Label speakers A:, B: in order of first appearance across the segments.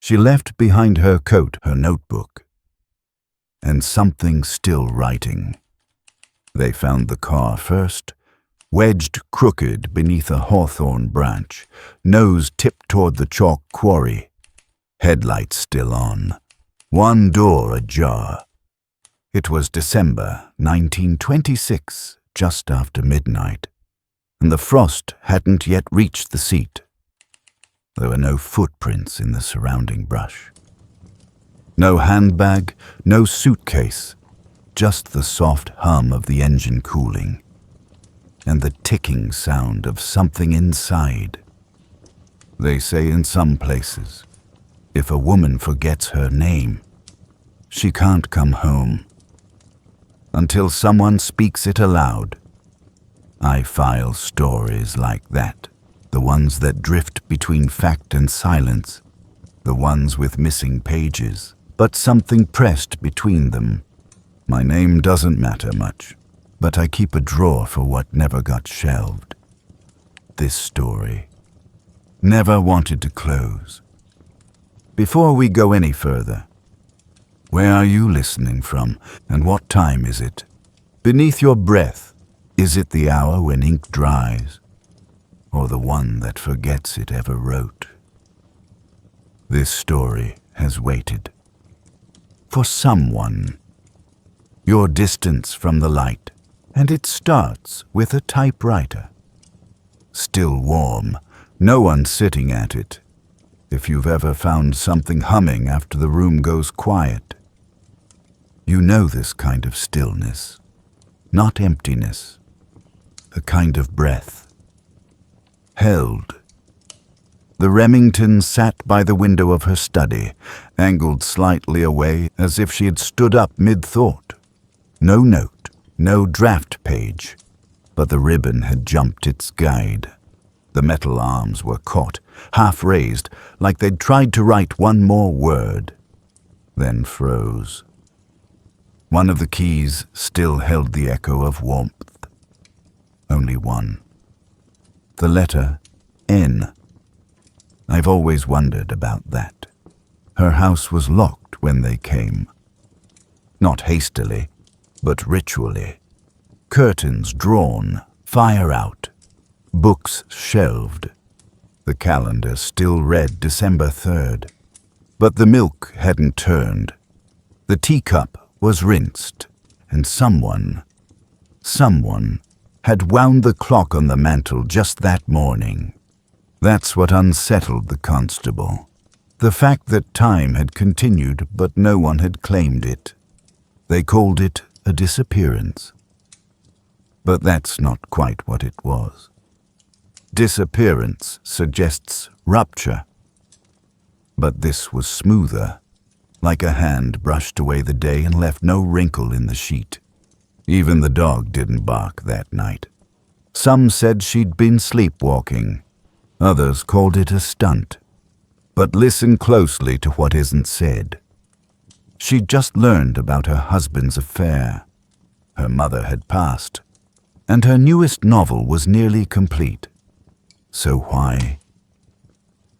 A: She left behind her coat her notebook, and something still writing. They found the car first, wedged crooked beneath a hawthorn branch, nose tipped toward the chalk quarry, headlights still on, one door ajar. It was December 1926, just after midnight, and the frost hadn't yet reached the seat. There were no footprints in the surrounding brush. No handbag, no suitcase, just the soft hum of the engine cooling and the ticking sound of something inside. They say in some places, if a woman forgets her name, she can't come home until someone speaks it aloud. I file stories like that, the ones that drift between fact and silence, the ones with missing pages, but something pressed between them. My name doesn't matter much, but I keep a drawer for what never got shelved. This story never wanted to close. Before we go any further, where are you listening from, and what time is it? Beneath your breath, is it the hour when ink dries, or the one that forgets it ever wrote? This story has waited. For someone. Your distance from the light, and it starts with a typewriter. Still warm, no one sitting at it. If you've ever found something humming after the room goes quiet, you know this kind of stillness, not emptiness, a kind of breath. Held. The Remington sat by the window of her study, angled slightly away as if she had stood up mid-thought. No note, no draft page, but the ribbon had jumped its guide. The metal arms were caught, half raised, like they'd tried to write one more word, then froze. One of the keys still held the echo of warmth. Only one. The letter N. I've always wondered about that. Her house was locked when they came. Not hastily, but ritually. Curtains drawn, fire out, books shelved. The calendar still read December 3rd, but the milk hadn't turned. The teacup was rinsed, and someone had wound the clock on the mantel just that morning. That's what unsettled the constable. The fact that time had continued, but no one had claimed it. They called it a disappearance. But that's not quite what it was. Disappearance suggests rupture. But this was smoother, like a hand brushed away the day and left no wrinkle in the sheet. Even the dog didn't bark that night. Some said she'd been sleepwalking. Others called it a stunt. But listen closely to what isn't said. She'd just learned about her husband's affair. Her mother had passed, and her newest novel was nearly complete. So why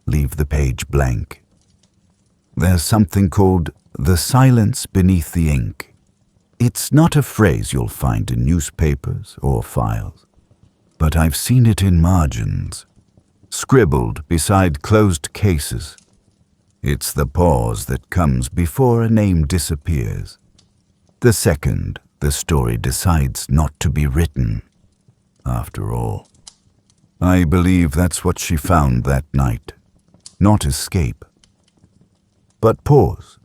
A: leave the page blank? There's something called the silence beneath the ink. It's not a phrase you'll find in newspapers or files, but I've seen it in margins, scribbled beside closed cases. It's the pause that comes before a name disappears. The second the story decides not to be written. After all, I believe that's what she found that night. Not escape, but pause.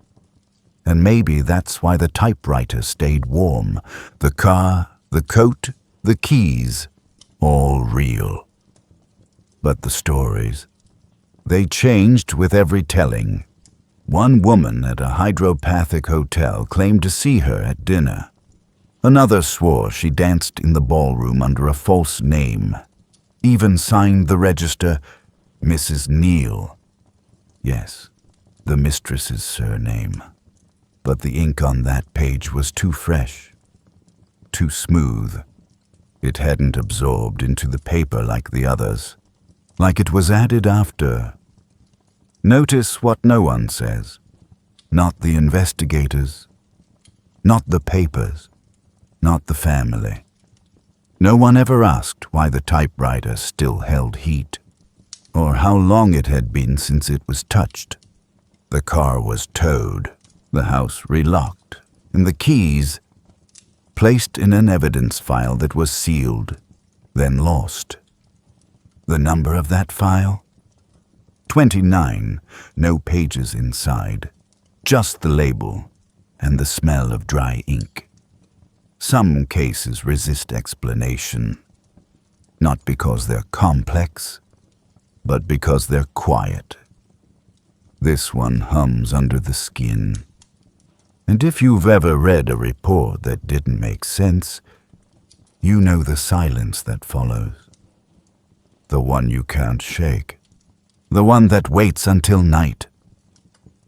A: And maybe that's why the typewriter stayed warm. The car, the coat, the keys, all real. But the stories, they changed with every telling. One woman at a hydropathic hotel claimed to see her at dinner. Another swore she danced in the ballroom under a false name, even signed the register Mrs. Neal. Yes, the mistress's surname. But the ink on that page was too fresh, too smooth. It hadn't absorbed into the paper like the others, like it was added after. Notice what no one says. Not the investigators, not the papers, not the family. No one ever asked why the typewriter still held heat, or how long it had been since it was touched. The car was towed, the house relocked, and the keys placed in an evidence file that was sealed, then lost. The number of that file? 29, no pages inside, just the label and the smell of dry ink. Some cases resist explanation, not because they're complex, but because they're quiet. This one hums under the skin. And if you've ever read a report that didn't make sense, you know the silence that follows. The one you can't shake. The one that waits until night.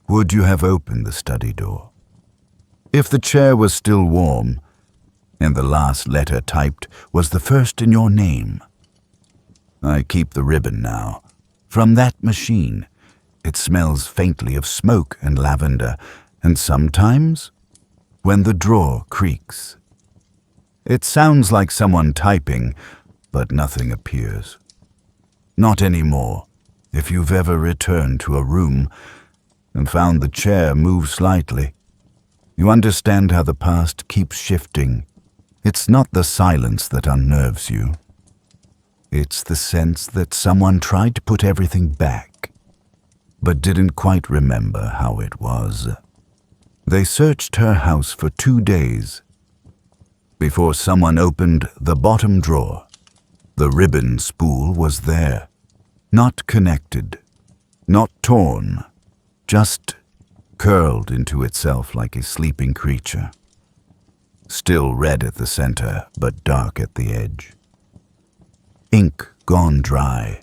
A: Would you have opened the study door? If the chair was still warm, and the last letter typed was the first in your name. I keep the ribbon now. From that machine, it smells faintly of smoke and lavender, and sometimes, when the drawer creaks. It sounds like someone typing, but nothing appears. Not anymore. If you've ever returned to a room and found the chair move slightly, you understand how the past keeps shifting. It's not the silence that unnerves you. It's the sense that someone tried to put everything back, but didn't quite remember how it was. They searched her house for 2 days before someone opened the bottom drawer. The ribbon spool was there, not connected, not torn, just curled into itself like a sleeping creature. Still red at the center, but dark at the edge. Ink gone dry.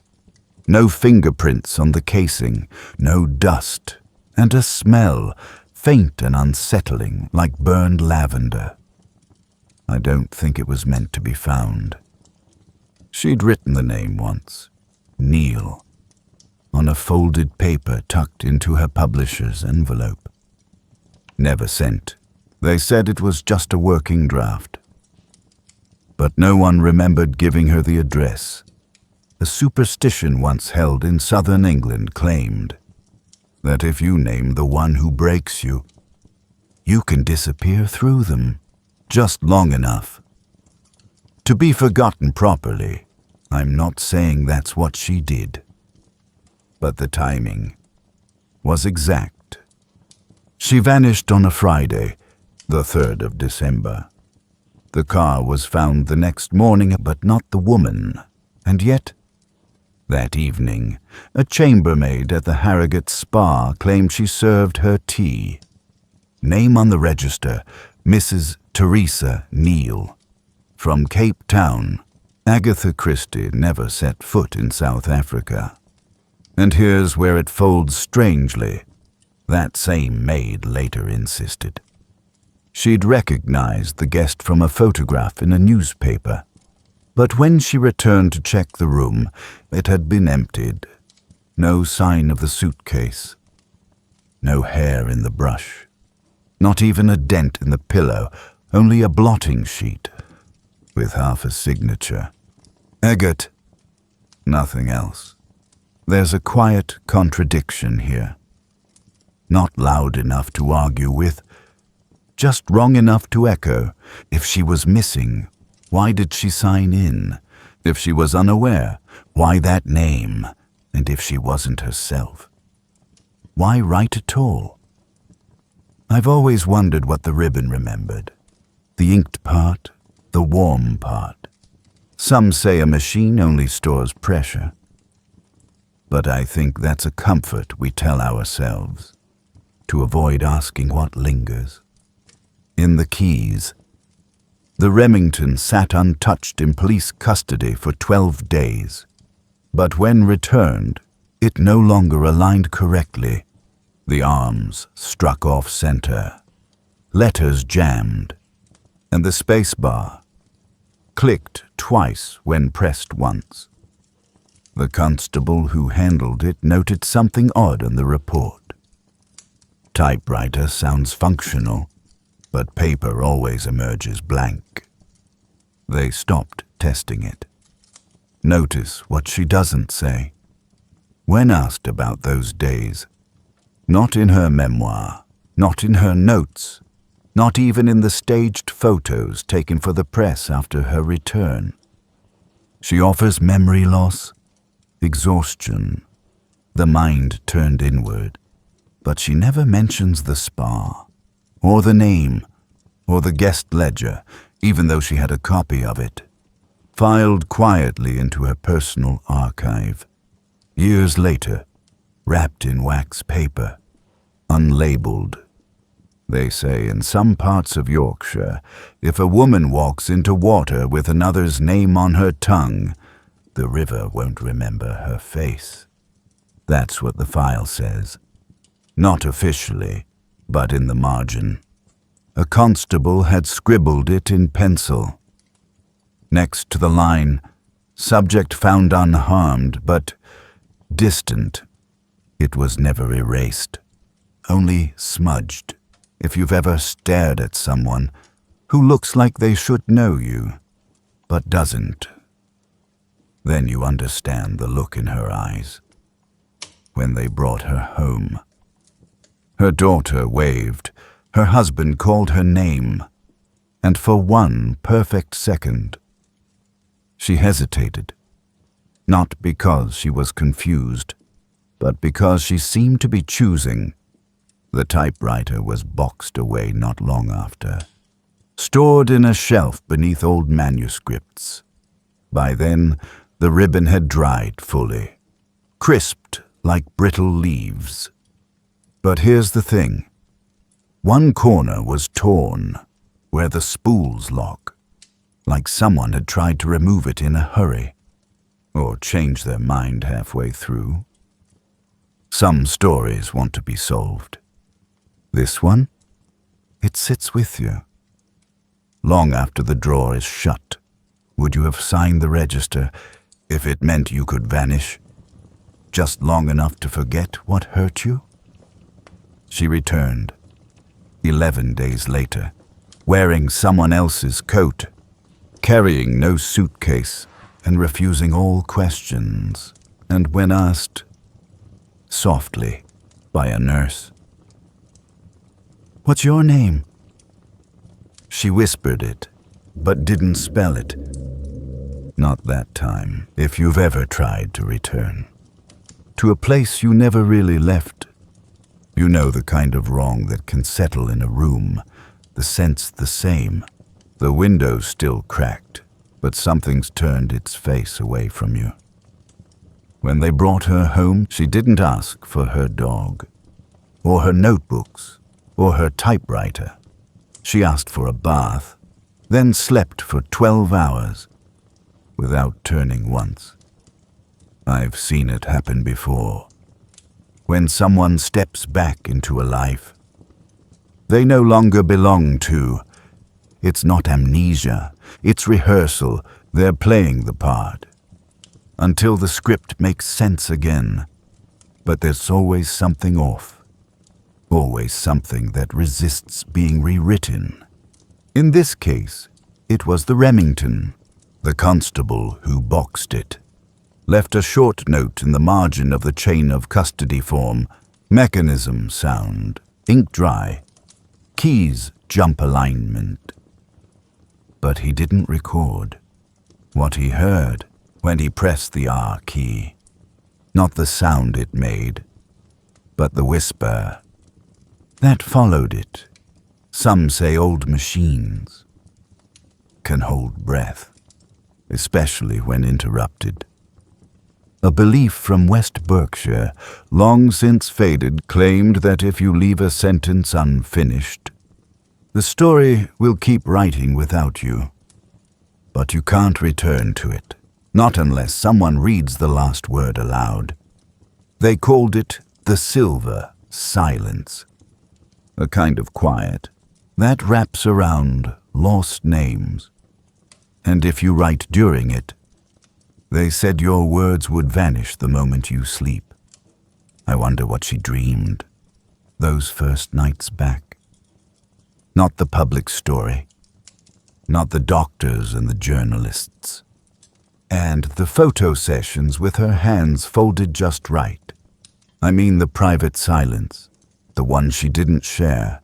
A: No fingerprints on the casing, no dust, and a smell, faint and unsettling, like burned lavender. I don't think it was meant to be found. She'd written the name once, Neil, on a folded paper tucked into her publisher's envelope. Never sent. They said it was just a working draft. But no one remembered giving her the address. A superstition once held in southern England claimed that if you name the one who breaks you, you can disappear through them, just long enough to be forgotten properly. I'm not saying that's what she did, but the timing was exact. She vanished on a Friday, the 3rd of December. The car was found the next morning, but not the woman. And yet, that evening, a chambermaid at the Harrogate Spa claimed she served her tea. Name on the register, Mrs. Teresa Neil. From Cape Town, Agatha Christie never set foot in South Africa. And here's where it folds strangely, that same maid later insisted. She'd recognized the guest from a photograph in a newspaper, but when she returned to check the room, it had been emptied. No sign of the suitcase. No hair in the brush. Not even a dent in the pillow, only a blotting sheet with half a signature. Agatha. Nothing else. There's a quiet contradiction here. Not loud enough to argue with, just wrong enough to echo. If she was missing, why did she sign in? If she was unaware, why that name? And if she wasn't herself, why write at all? I've always wondered what the ribbon remembered. The inked part, the warm part. Some say a machine only stores pressure. But I think that's a comfort we tell ourselves, to avoid asking what lingers. In the keys, the Remington sat untouched in police custody for 12 days. But when returned, it no longer aligned correctly. The arms struck off center, letters jammed, and the space bar clicked twice when pressed once. The constable who handled it noted something odd in the report. Typewriter sounds functional, but paper always emerges blank. They stopped testing it. Notice what she doesn't say. When asked about those days, not in her memoir, not in her notes, not even in the staged photos taken for the press after her return, she offers memory loss, exhaustion, the mind turned inward, but she never mentions the spa, or the name, or the guest ledger, even though she had a copy of it, filed quietly into her personal archive. Years later, wrapped in wax paper, unlabeled. They say in some parts of Yorkshire, if a woman walks into water with another's name on her tongue, the river won't remember her face. That's what the file says. Not officially, but in the margin. A constable had scribbled it in pencil. Next to the line, subject found unharmed, but distant. It was never erased, only smudged. If you've ever stared at someone who looks like they should know you, but doesn't, then you understand the look in her eyes. When they brought her home, her daughter waved, her husband called her name, and for one perfect second, she hesitated, not because she was confused, but because she seemed to be choosing. The typewriter was boxed away not long after, stored in a shelf beneath old manuscripts. By then, the ribbon had dried fully, crisped like brittle leaves. But here's the thing. One corner was torn, where the spools lock, like someone had tried to remove it in a hurry, or change their mind halfway through. Some stories want to be solved. This one? It sits with you. Long after the drawer is shut, would you have signed the register if it meant you could vanish, just long enough to forget what hurt you? She returned, 11 days later, wearing someone else's coat, carrying no suitcase, and refusing all questions, and when asked, softly, by a nurse, "What's your name?" She whispered it, but didn't spell it. Not that time, if you've ever tried to return. To a place you never really left. You know the kind of wrong that can settle in a room, the scent's the same, the window's still cracked, but something's turned its face away from you. When they brought her home, she didn't ask for her dog, or her notebooks, or her typewriter. She asked for a bath, then slept for 12 hours, without turning once. I've seen it happen before. When someone steps back into a life they no longer belong to, it's not amnesia, it's rehearsal, they're playing the part, until the script makes sense again. But there's always something off, always something that resists being rewritten. In this case, it was the Remington. The constable who boxed it left a short note in the margin of the chain of custody form. Mechanism sound, ink dry, keys jump alignment. But he didn't record what he heard when he pressed the R key. Not the sound it made, but the whisper that followed it. Some say old machines can hold breath, especially when interrupted. A belief from West Berkshire, long since faded, claimed that if you leave a sentence unfinished, the story will keep writing without you. But you can't return to it, not unless someone reads the last word aloud. They called it the silver silence, a kind of quiet that wraps around lost names. And if you write during it, They said your words would vanish the moment you sleep. I wonder what she dreamed, those first nights back. Not the public story, not the doctors and the journalists, and the photo sessions with her hands folded just right. I mean the private silence, the one she didn't share,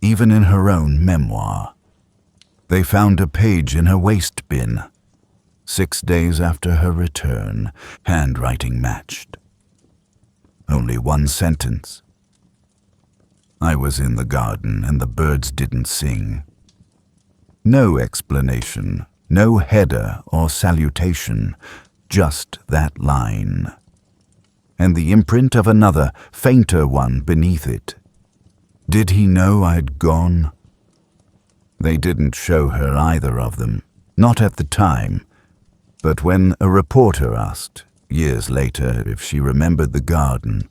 A: even in her own memoir. They found a page in her waste bin, 6 days after her return, handwriting matched. Only one sentence. I was in the garden and the birds didn't sing. No explanation, no header or salutation, just that line. And the imprint of another, fainter one beneath it. Did he know I'd gone? They didn't show her either of them, not at the time, but when a reporter asked, years later, if she remembered the garden,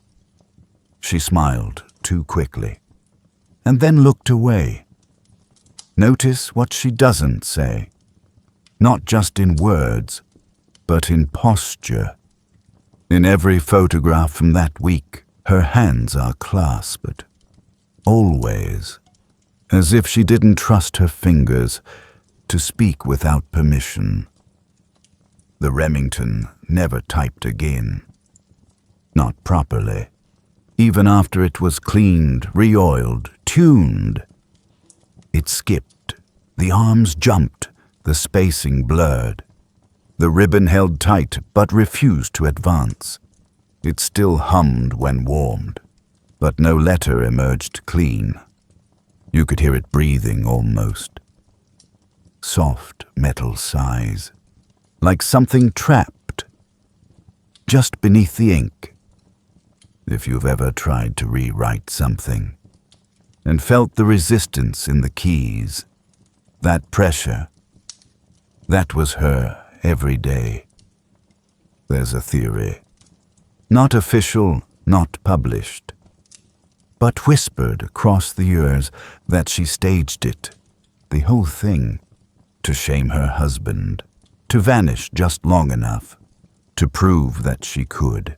A: she smiled too quickly, and then looked away. Notice what she doesn't say, not just in words, but in posture. In every photograph from that week, her hands are clasped, always, as if she didn't trust her fingers to speak without permission. The Remington never typed again. Not properly. Even after it was cleaned, re-oiled, tuned. It skipped. The arms jumped, the spacing blurred. The ribbon held tight but refused to advance. It still hummed when warmed, but no letter emerged clean. You could hear it breathing almost. Soft metal sighs, like something trapped, just beneath the ink. If you've ever tried to rewrite something, and felt the resistance in the keys, that pressure, that was her every day. There's a theory, not official, not published, but whispered across the years that she staged it, the whole thing, to shame her husband, to vanish just long enough to prove that she could.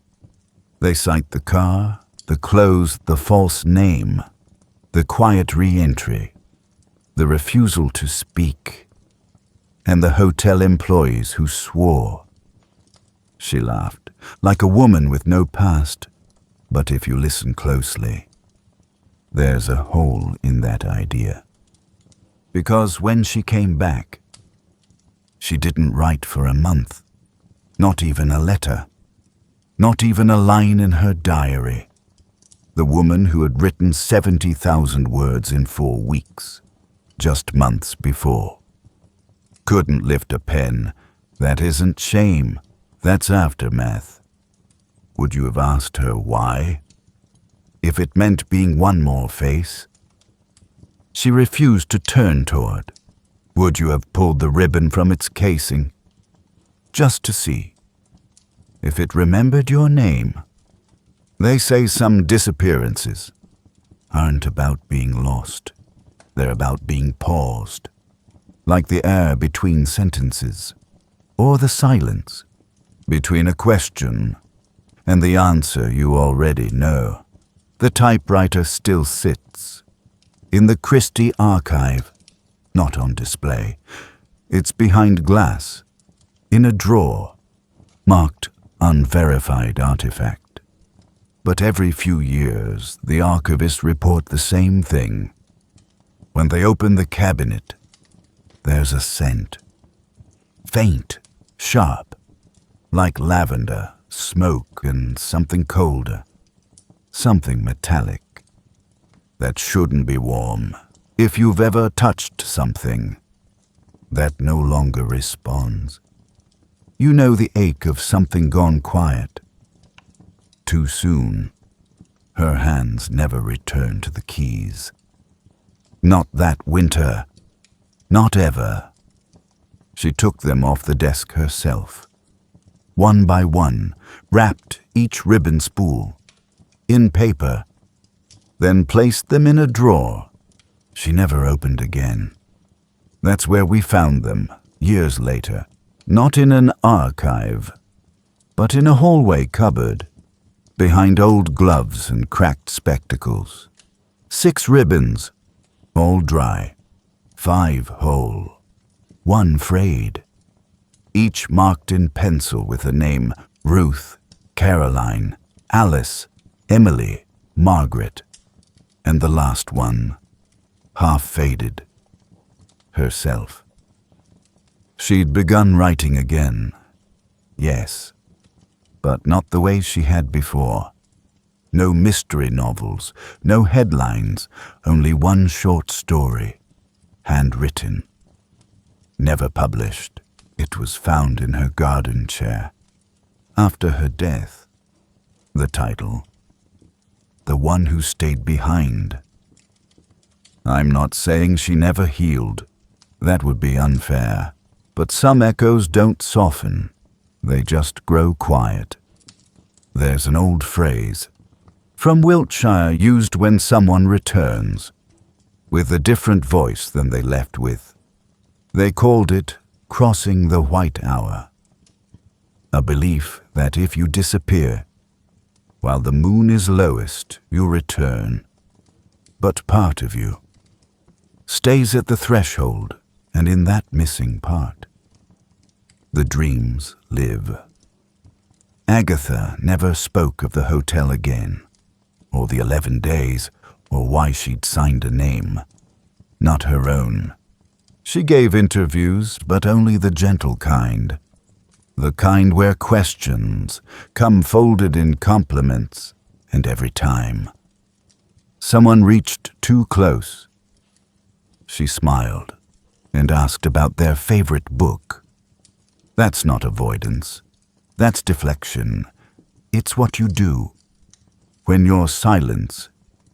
A: They cite the car, the clothes, the false name, the quiet re-entry, the refusal to speak, and the hotel employees who swore. She laughed, like a woman with no past, but if you listen closely, there's a hole in that idea. Because when she came back, she didn't write for a month, not even a letter, not even a line in her diary. The woman who had written 70,000 words in 4 weeks, just months before. Couldn't lift a pen. That isn't shame, that's aftermath. Would you have asked her why? If it meant being one more face? She refused to turn toward. Would you have pulled the ribbon from its casing, just to see if it remembered your name? They say some disappearances aren't about being lost. They're about being paused, like the air between sentences, or the silence between a question and the answer you already know. The typewriter still sits in the Christie archive, not on display. It's behind glass, in a drawer, marked unverified artifact. But every few years, the archivists report the same thing. When they open the cabinet, there's a scent. Faint, sharp, like lavender, smoke, and something colder. Something metallic. That shouldn't be warm. If you've ever touched something that no longer responds, you know the ache of something gone quiet. Too soon, her hands never returned to the keys. Not that winter, not ever. She took them off the desk herself, one by one, wrapped each ribbon spool in paper, then placed them in a drawer she never opened again. That's where we found them, years later, Not in an archive, but in a hallway cupboard, behind old gloves and cracked spectacles. 6 ribbons, all dry, 5 whole, 1 frayed, each marked in pencil with the name Ruth, Caroline, Alice, Emily, Margaret, and the last one, half faded, herself. She'd begun writing again, yes, but not the way she had before. No mystery novels, no headlines, only one short story, handwritten. Never published. It was found in her garden chair. After her death, the title, The One Who Stayed Behind. I'm not saying she never healed. That would be unfair. But some echoes don't soften. They just grow quiet. There's an old phrase from Wiltshire used when someone returns, with a different voice than they left with. They called it crossing the white hour. A belief that if you disappear, while the moon is lowest, you return. But part of you stays at the threshold, and in that missing part, the dreams live. Agatha never spoke of the hotel again, or the 11 days, or why she'd signed a name. Not her own. She gave interviews, but only the gentle kind. The kind where questions come folded in compliments, and every time someone reached too close, she smiled and asked about their favorite book. That's not avoidance. That's deflection. It's what you do when your silence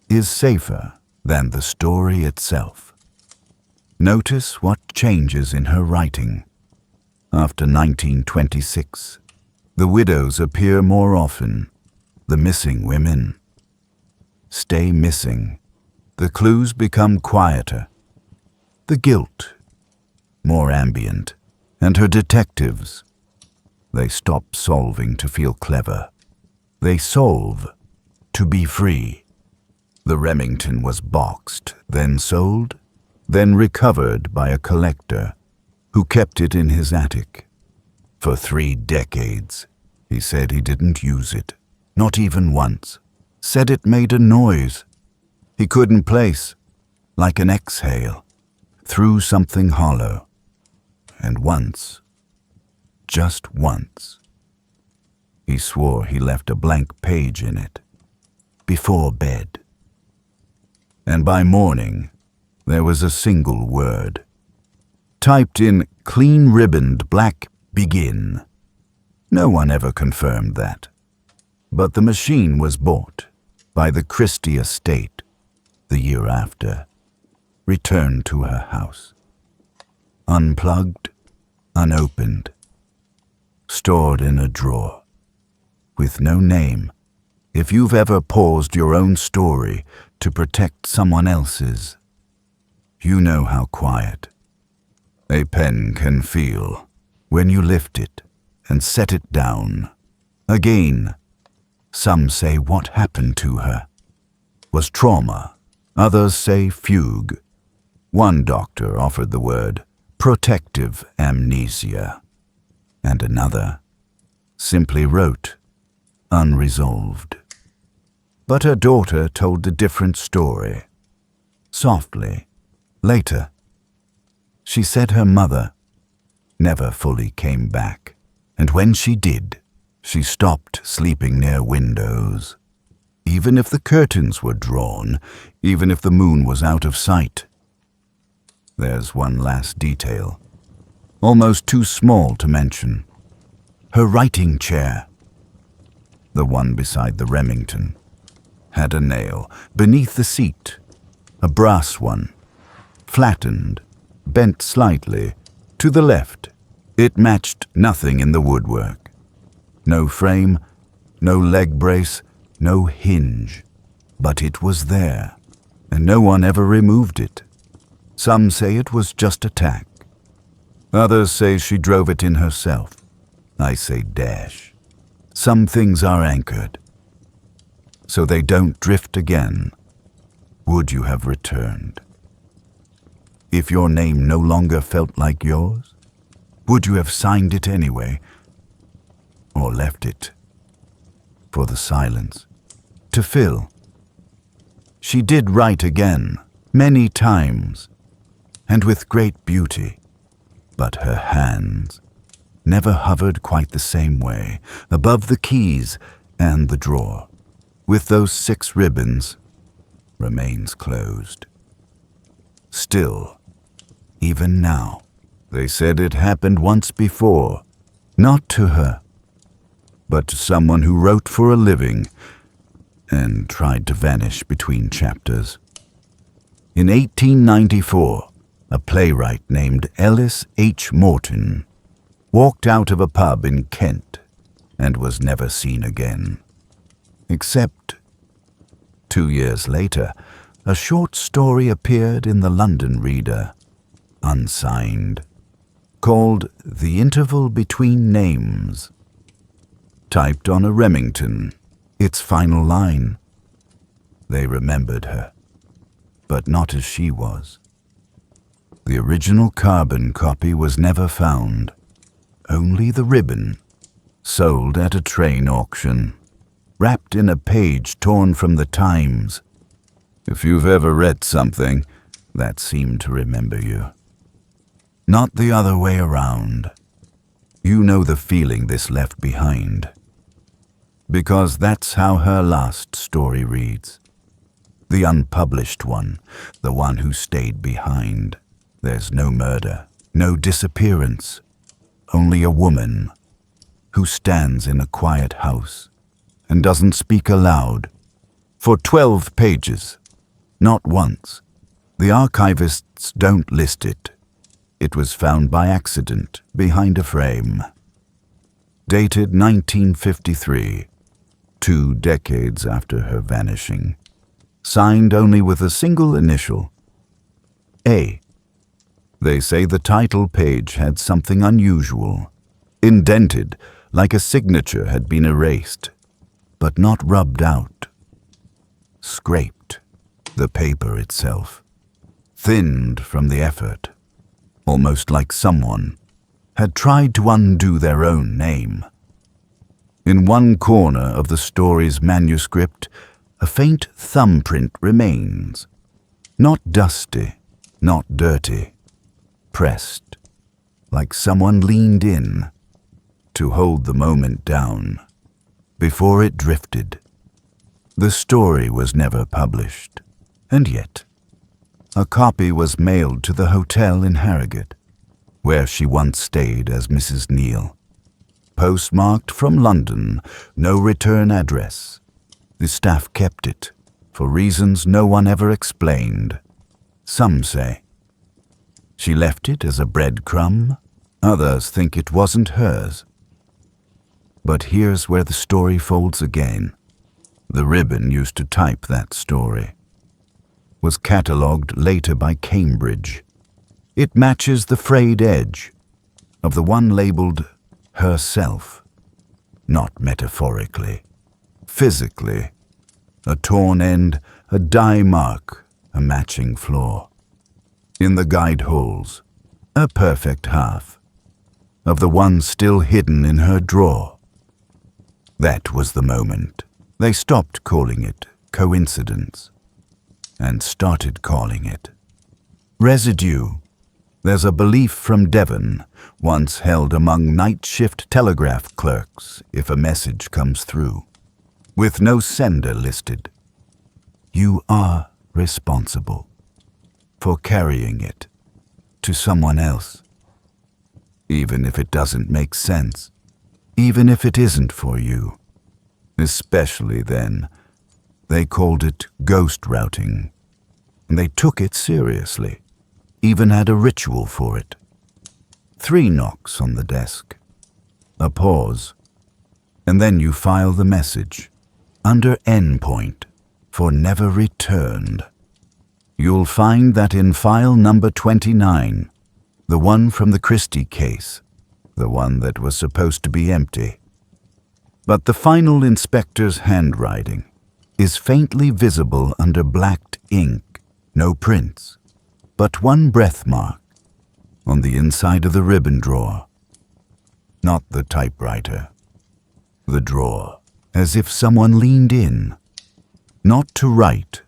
A: is safer than the story itself. Notice what changes in her writing. After 1926, the widows appear more often. The missing women stay missing. The clues become quieter. The guilt more ambient. And her detectives, they stop solving to feel clever. They solve to be free. The Remington was boxed, then sold, then recovered by a collector who kept it in his attic. For 3 decades, he said he didn't use it, not even once. Said it made a noise he couldn't place, like an exhale, through something hollow. And once, just once, he swore he left a blank page in it, before bed. And by morning, there was a single word, typed in clean-ribboned black begin. No one ever confirmed that. But the machine was bought by the Christie estate the year after, returned to her house. Unplugged, unopened, stored in a drawer, with no name. If you've ever paused your own story to protect someone else's, you know how quiet a pen can feel when you lift it and set it down. Again, some say what happened to her was trauma. Others say fugue. One doctor offered the word protective amnesia, and another simply wrote unresolved. But her daughter told a different story. Softly, later, she said her mother never fully came back, and when she did, she stopped sleeping near windows. Even if the curtains were drawn, even if the moon was out of sight. There's one last detail, almost too small to mention. Her writing chair, the one beside the Remington, had a nail beneath the seat, a brass one, flattened, bent slightly, to the left. It matched nothing in the woodwork. No frame, no leg brace, no hinge. But it was there, and no one ever removed it. Some say it was just a tack. Others say she drove it in herself. I say dash. Some things are anchored, so they don't drift again. Would you have returned? If your name no longer felt like yours, would you have signed it anyway, or left it for the silence to fill? She did write again, many times, and with great beauty, but her hands never hovered quite the same way above the keys and the drawer, with those 6 ribbons, remains closed. Still, even now, they said it happened once before, not to her, but to someone who wrote for a living and tried to vanish between chapters. In 1894, a playwright named Ellis H. Morton walked out of a pub in Kent and was never seen again. Except 2 years later, a short story appeared in the London Reader, unsigned, called The Interval Between Names. Typed on a Remington, its final line. They remembered her, but not as she was. The original carbon copy was never found, only the ribbon, sold at a train auction, wrapped in a page torn from the Times. If you've ever read something that seemed to remember you. Not the other way around. You know the feeling this left behind. Because that's how her last story reads. The unpublished one, the one who stayed behind. There's no murder, no disappearance, only a woman who stands in a quiet house and doesn't speak aloud for 12 pages, not once. The archivists don't list it. It was found by accident behind a frame. Dated 1953, 2 decades after her vanishing. Signed only with a single initial, A. They say the title page had something unusual, indented like a signature had been erased, but not rubbed out. Scraped, the paper itself, thinned from the effort, almost like someone had tried to undo their own name. In one corner of the story's manuscript, a faint thumbprint remains, not dusty, not dirty, pressed, like someone leaned in to hold the moment down before it drifted. The story was never published, and yet a copy was mailed to the hotel in Harrogate, where she once stayed as Mrs. Neal. Postmarked from London, no return address. The staff kept it, for reasons no one ever explained. Some say she left it as a breadcrumb, others think it wasn't hers. But here's where the story folds again. The ribbon used to type that story. Was catalogued later by Cambridge. It matches the frayed edge of the one labeled herself, not metaphorically, physically. A torn end, a dye mark, a matching flaw. In the guide holes, a perfect half of the one still hidden in her drawer. That was the moment they stopped calling it coincidence and started calling it residue. There's a belief from Devon, once held among night shift telegraph clerks, if a message comes through, with no sender listed, you are responsible for carrying it to someone else. Even if it doesn't make sense, even if it isn't for you. Especially then, they called it ghost routing, and they took it seriously, even had a ritual for it. 3 knocks on the desk, a pause, and then you file the message under N point for never returned. You'll find that in file number 29, The one from the Christie case, the one that was supposed to be empty. But the final inspector's handwriting is faintly visible under blacked ink, no prints, but one breath mark on the inside of the ribbon drawer. Not the typewriter, the drawer, as if someone leaned in, not to write,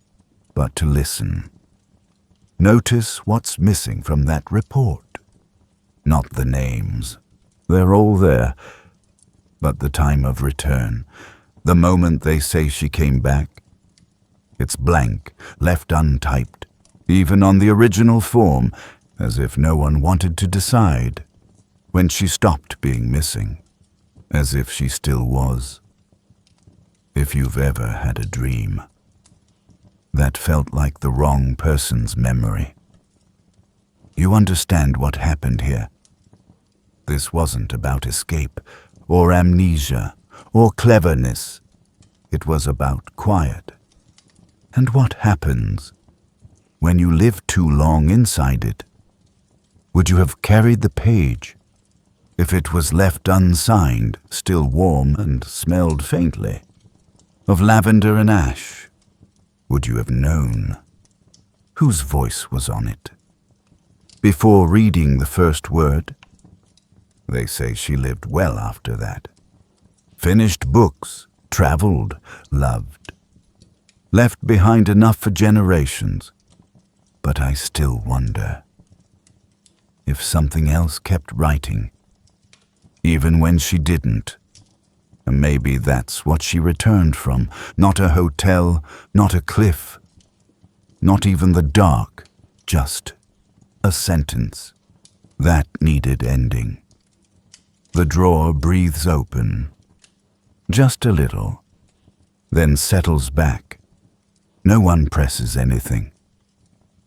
A: but to listen. Notice what's missing from that report. Not the names, they're all there, but the time of return, the moment they say she came back. It's blank, left untyped, even on the original form, as if no one wanted to decide when she stopped being missing, as if she still was. If you've ever had a dream that felt like the wrong person's memory, you understand what happened here. This wasn't about escape, or amnesia, or cleverness. It was about quiet. And what happens when you live too long inside it? Would you have carried the page if it was left unsigned, still warm and smelled faintly of lavender and ash? Would you have known whose voice was on it before reading the first word? They say she lived well after that. Finished books, traveled, loved. Left behind enough for generations. But I still wonder if something else kept writing, even when she didn't. And maybe that's what she returned from. Not a hotel, not a cliff, not even the dark, just a sentence that needed ending. The drawer breathes open, just a little, then settles back. No one presses anything.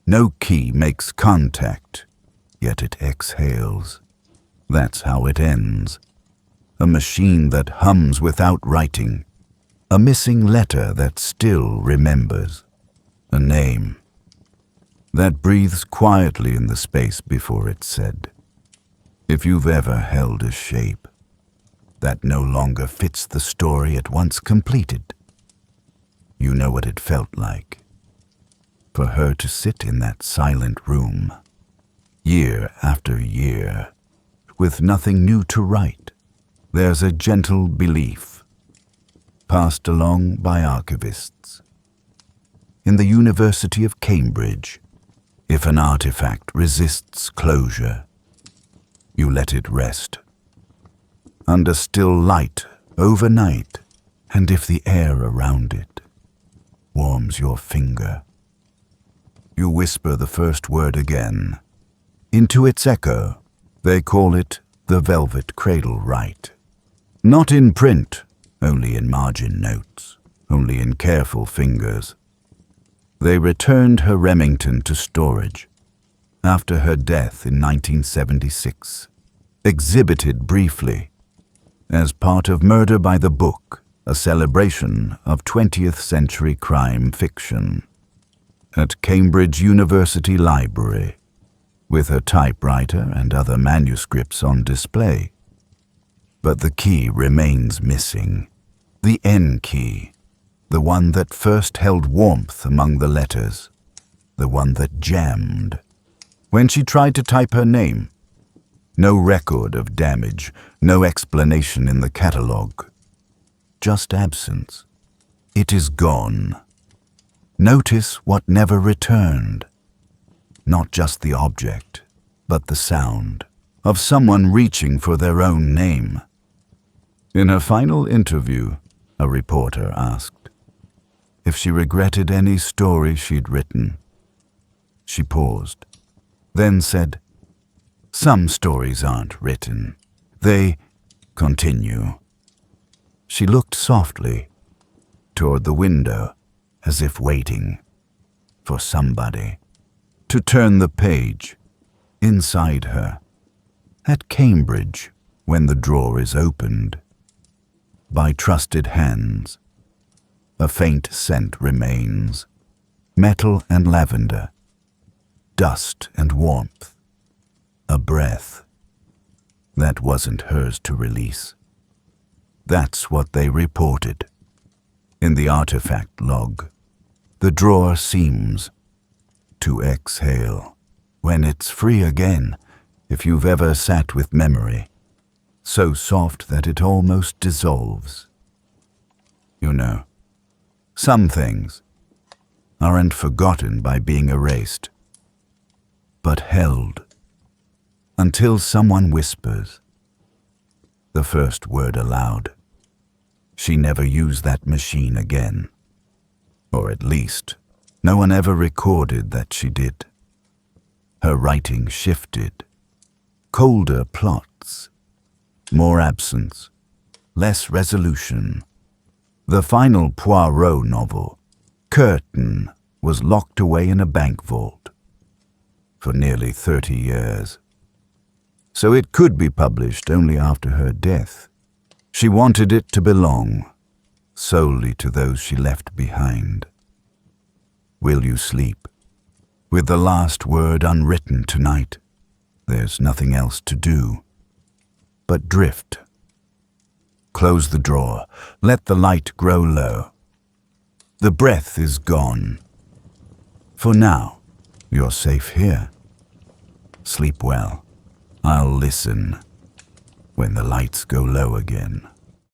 A: No key makes contact, yet it exhales. That's how it ends. A machine that hums without writing. A missing letter that still remembers. A name that breathes quietly in the space before it's said. If you've ever held a shape that no longer fits the story it once completed, you know what it felt like for her to sit in that silent room, year after year, with nothing new to write. There's a gentle belief, passed along by archivists. In the University of Cambridge, if an artifact resists closure, you let it rest, under still light overnight, and if the air around it warms your finger, you whisper the first word again. Into its echo, they call it the velvet cradle rite. Not in print, only in margin notes, only in careful fingers. They returned her Remington to storage after her death in 1976, exhibited briefly as part of Murder by the Book, a celebration of 20th century crime fiction, at Cambridge University Library, with her typewriter and other manuscripts on display. But the key remains missing, the N key, the one that first held warmth among the letters, the one that jammed when she tried to type her name. No record of damage, no explanation in the catalogue. Just absence. It is gone. Notice what never returned. Not just the object, but the sound of someone reaching for their own name. In her final interview, a reporter asked if she regretted any story she'd written. She paused, then said, "Some stories aren't written. They continue." She looked softly toward the window, as if waiting for somebody to turn the page inside her. At Cambridge, when the drawer is opened by trusted hands, a faint scent remains, metal and lavender, dust and warmth, a breath. That wasn't hers to release. That's what they reported. In the artifact log, the drawer seems to exhale when it's free again, if you've ever sat with memory, so soft that it almost dissolves. You know, some things aren't forgotten by being erased, but held until someone whispers the first word aloud. She never used that machine again. Or at least, no one ever recorded that she did. Her writing shifted. Colder plots, more absence, less resolution. The final Poirot novel, Curtain, was locked away in a bank vault for nearly 30 years. So it could be published only after her death. She wanted it to belong solely to those she left behind. Will you sleep with the last word unwritten tonight? There's nothing else to do but drift. Close the drawer. Let the light grow low. The breath is gone. For now, you're safe here. Sleep well. I'll listen when the lights go low again.